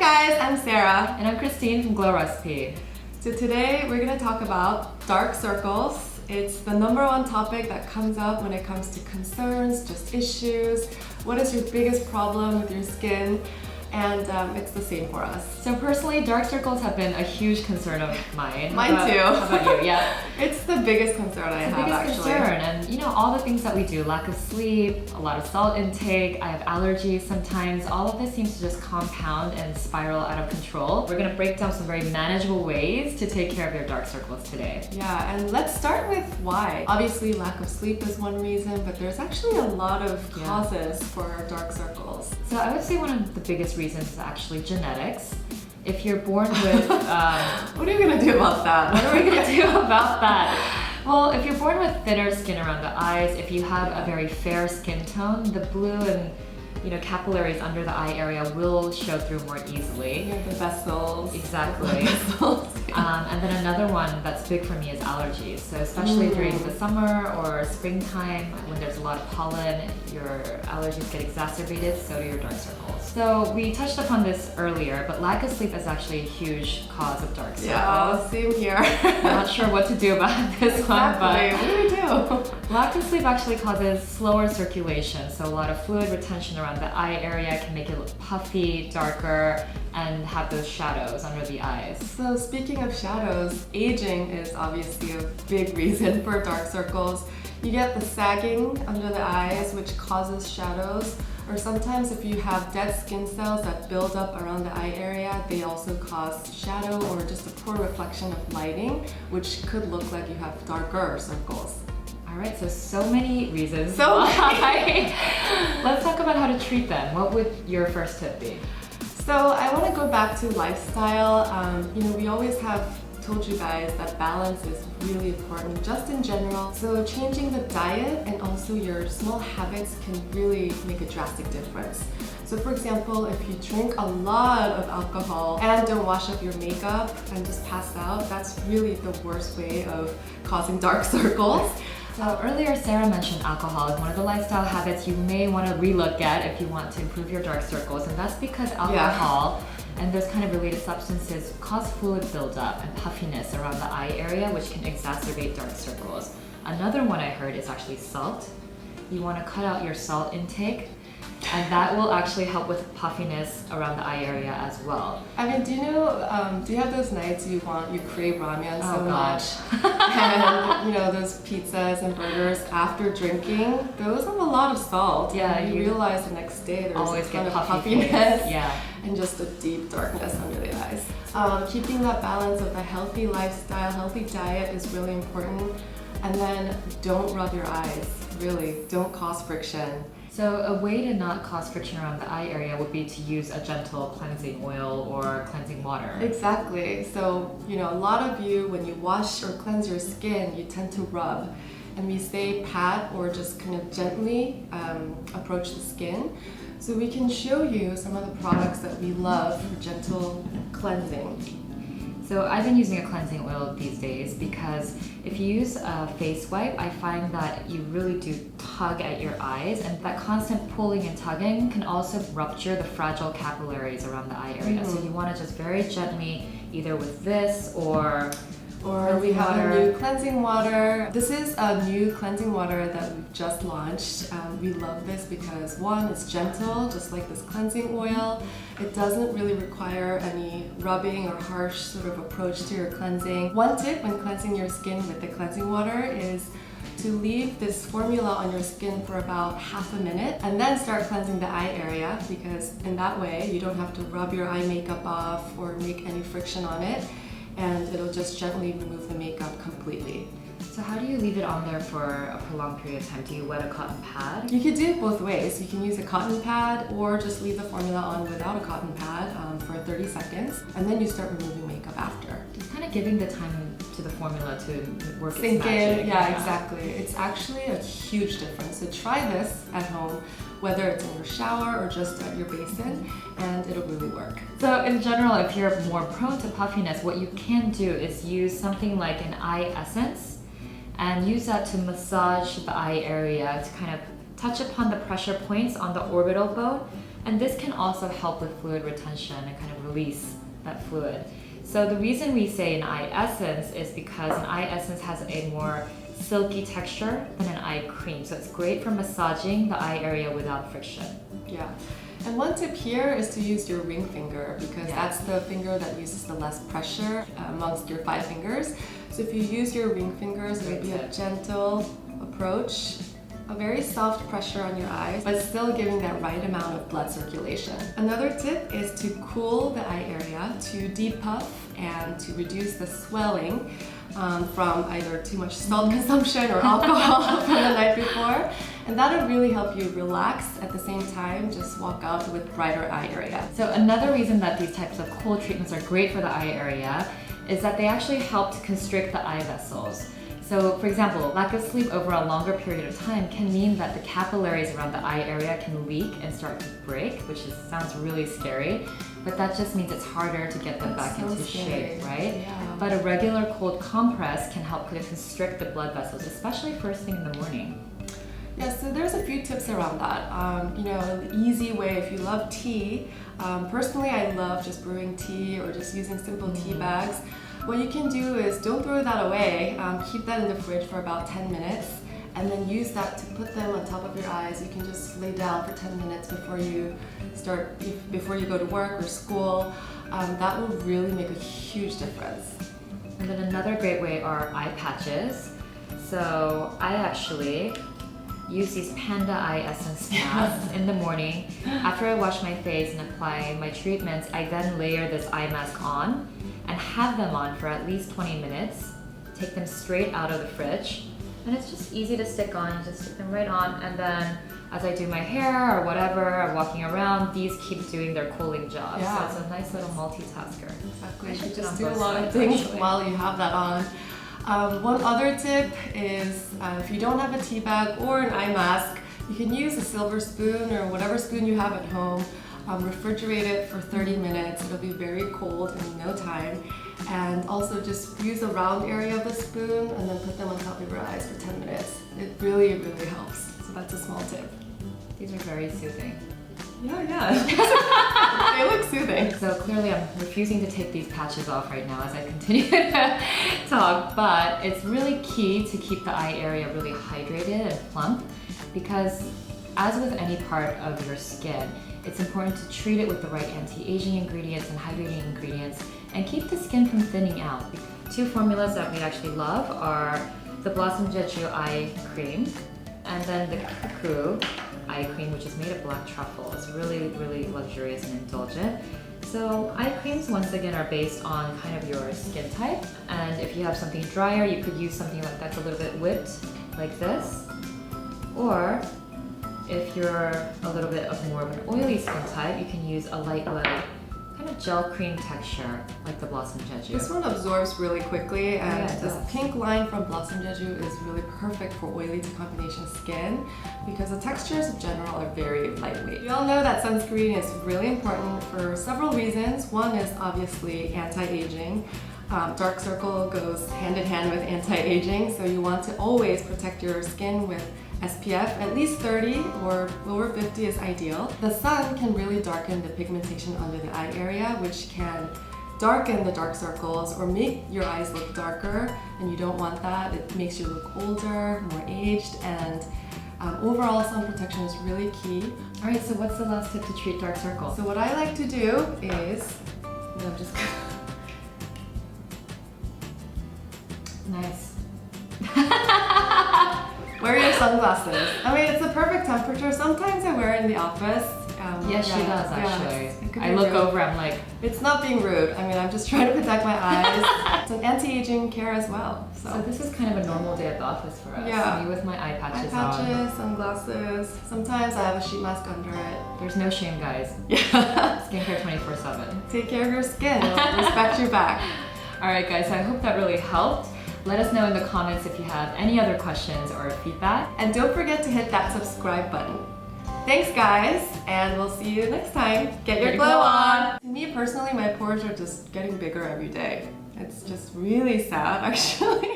Hi guys, I'm Sarah. And I'm Christine from Glow Recipe. So today we're going to talk about dark circles. It's the #1 topic that comes up when it comes to concerns, just issues. What is your biggest problem with your skin? And it's the same for us. So personally, dark circles have been a huge concern of mine. Mine too. How about you? Yeah. It's the biggest concern I have, biggest actually. concern, and you know, all the things that we do, lack of sleep, a lot of salt intake, I have allergies sometimes, all of this seems to just compound and spiral out of control. We're gonna break down some very manageable ways to take care of your dark circles today. Yeah, and let's start with why. Obviously, lack of sleep is one reason, but there's actually a lot of causes for dark circles. So I would say one of the biggest reasons is actually genetics. If you're born with... What are you gonna do about that? What are we gonna do about that? Well, if you're born with thinner skin around the eyes, if you have a very fair skin tone, the blue and capillaries under the eye area will show through more easily. You have the vessels. Exactly. And then another one that's big for me is allergies. So especially during the summer or springtime, when there's a lot of pollen, your allergies get exacerbated, so do your dark circles. So we touched upon this earlier, but lack of sleep is actually a huge cause of dark circles. Yeah, same here. I'm not sure what to do about this one, but what do we do? Lack of sleep actually causes slower circulation, so a lot of fluid retention around the eye area can make it look puffy, darker, and have those shadows under the eyes. So speaking of shadows, aging is obviously a big reason for dark circles. You get the sagging under the eyes, which causes shadows, or sometimes if you have dead skin cells that build up around the eye area, they also cause shadow or just a poor reflection of lighting, which could look like you have darker circles. Alright, so many reasons. So many. Let's talk about how to treat them. What would your first tip be? So I want to go back to lifestyle. We always have told you guys that balance is really important just in general. So changing the diet and also your small habits can really make a drastic difference. So for example, if you drink a lot of alcohol and don't wash up your makeup and just pass out, that's really the worst way of causing dark circles. So earlier Sarah mentioned alcohol is one of the lifestyle habits you may want to relook at if you want to improve your dark circles, and that's because alcohol and those kind of related substances cause fluid buildup and puffiness around the eye area, which can exacerbate dark circles. Another one I heard is actually salt. You want to cut out your salt intake, and that will actually help with puffiness around the eye area as well. I mean, do you have those nights you crave ramen so much? And those pizzas and burgers after drinking, those have a lot of salt. Yeah, you realize the next day there's always a ton get of puffiness. puffiness and just a deep darkness under the eyes. Keeping that balance of a healthy lifestyle, healthy diet is really important. And then don't rub your eyes, really, don't cause friction. So a way to not cause friction around the eye area would be to use a gentle cleansing oil or cleansing water. Exactly. So, a lot of you, when you wash or cleanse your skin, you tend to rub. And we say pat or just kind of gently approach the skin. So we can show you some of the products that we love for gentle cleansing. So I've been using a cleansing oil these days because if you use a face wipe, I find that you really do tug at your eyes, and that constant pulling and tugging can also rupture the fragile capillaries around the eye area. So you want to just very gently, either with this or we have a new cleansing water. This is a new cleansing water that we've just launched. We love this because one, it's gentle, just like this cleansing oil. It doesn't really require any rubbing or harsh sort of approach to your cleansing. One tip when cleansing your skin with the cleansing water is to leave this formula on your skin for about half a minute and then start cleansing the eye area, because in that way you don't have to rub your eye makeup off or make any friction on it, and it'll just gently remove the makeup completely. So how do you leave it on there for a prolonged period of time? Do you wet a cotton pad? You could do it both ways. You can use a cotton pad or just leave the formula on without a cotton pad for 30 seconds, and then you start removing makeup after. Just kind of giving the time to the formula to work Sink its magic. in, yeah, exactly. It's actually a huge difference. So try this at home, whether it's in your shower or just at your basin, and it'll really work. So in general, if you're more prone to puffiness, what you can do is use something like an eye essence and use that to massage the eye area to kind of touch upon the pressure points on the orbital bone And this can also help with fluid retention and kind of release that fluid. So the reason we say an eye essence is because an eye essence has a more silky texture than an eye cream. So it's great for massaging the eye area without friction. Yeah. And one tip here is to use your ring finger because that's the finger that uses the less pressure amongst your 5 fingers. So if you use your ring fingers, it will be a gentle approach, a very soft pressure on your eyes, but still giving that right amount of blood circulation. Another tip is to cool the eye area, to depuff and to reduce the swelling from either too much salt consumption or alcohol from the night before. And that'll really help you relax at the same time, just walk out with brighter eye area. So another reason that these types of cool treatments are great for the eye area is that they actually help to constrict the eye vessels. So for example, lack of sleep over a longer period of time can mean that the capillaries around the eye area can leak and start to break, which sounds really scary, but that just means it's harder to get them back into shape, right? Yeah. But a regular cold compress can help constrict the blood vessels, especially first thing in the morning. Yeah, so there's a few tips around that. You know, the easy way, if you love tea, personally I love just brewing tea or just using simple tea bags. What you can do is don't throw that away, keep that in the fridge for about 10 minutes and then use that to put them on top of your eyes. You can just lay down for 10 minutes before you go to work or school. That will really make a huge difference. And then another great way are eye patches. So I actually use these Panda Eye Essence masks in the morning. After I wash my face and apply my treatments, I then layer this eye mask on and have them on for at least 20 minutes. Take them straight out of the fridge. And it's just easy to stick on. You just stick them right on, and then as I do my hair or whatever, or walking around, these keep doing their cooling job. Yeah. So it's a nice little multitasker. Exactly. You should just do a lot of things while you have that on. One other tip is if you don't have a tea bag or an eye mask, you can use a silver spoon or whatever spoon you have at home. Refrigerate it for 30 minutes. It'll be very cold in no time. And also just use the round area of the spoon and then put them on top of your eyes for 10 minutes. It really, really helps. So that's a small tip. These are very soothing. Yeah. They look soothing. So clearly I'm refusing to take these patches off right now as I continue to talk, but it's really key to keep the eye area really hydrated and plump because as with any part of your skin, it's important to treat it with the right anti-aging ingredients and hydrating ingredients and keep the skin from thinning out. 2 formulas that we actually love are the Blossom Jeju Eye Cream and then the Cuckoo Eye Cream, which is made of black truffle. It's really, really luxurious and indulgent. So eye creams, once again, are based on kind of your skin type. And if you have something drier, you could use something like that's a little bit whipped, like this. Or if you're a little bit of more of an oily skin type, you can use a light kind of gel cream texture like the Blossom Jeju. This one absorbs really quickly, and this pink line from Blossom Jeju is really perfect for oily to combination skin because the textures in general are very lightweight. We all know that sunscreen is really important for several reasons. One is obviously anti-aging. Dark circle goes hand in hand with anti-aging, so you want to always protect your skin with SPF, at least 30 or over 50 is ideal. The sun can really darken the pigmentation under the eye area, which can darken the dark circles or make your eyes look darker, and you don't want that. It makes you look older, more aged, and overall sun protection is really key. All right, so what's the last tip to treat dark circles? So what I like to do is, Nice. wear your sunglasses. I mean, it's the perfect temperature. Sometimes I wear it in the office. Yes, she does actually. Yeah, I look over, I'm like... It's not being rude. I mean, I'm just trying to protect my eyes. It's an anti-aging care as well. So this is kind of a normal day at the office for us. Yeah. Me with my eye patches on. Sunglasses. Sometimes I have a sheet mask under it. There's no shame, guys. Yeah. Skincare 24/7. Take care of your skin. It'll respect you back. Alright guys, so I hope that really helped. Let us know in the comments if you have any other questions or feedback. And don't forget to hit that subscribe button. Thanks guys, and we'll see you next time. Get your glow on! To me personally, my pores are just getting bigger every day. It's just really sad actually.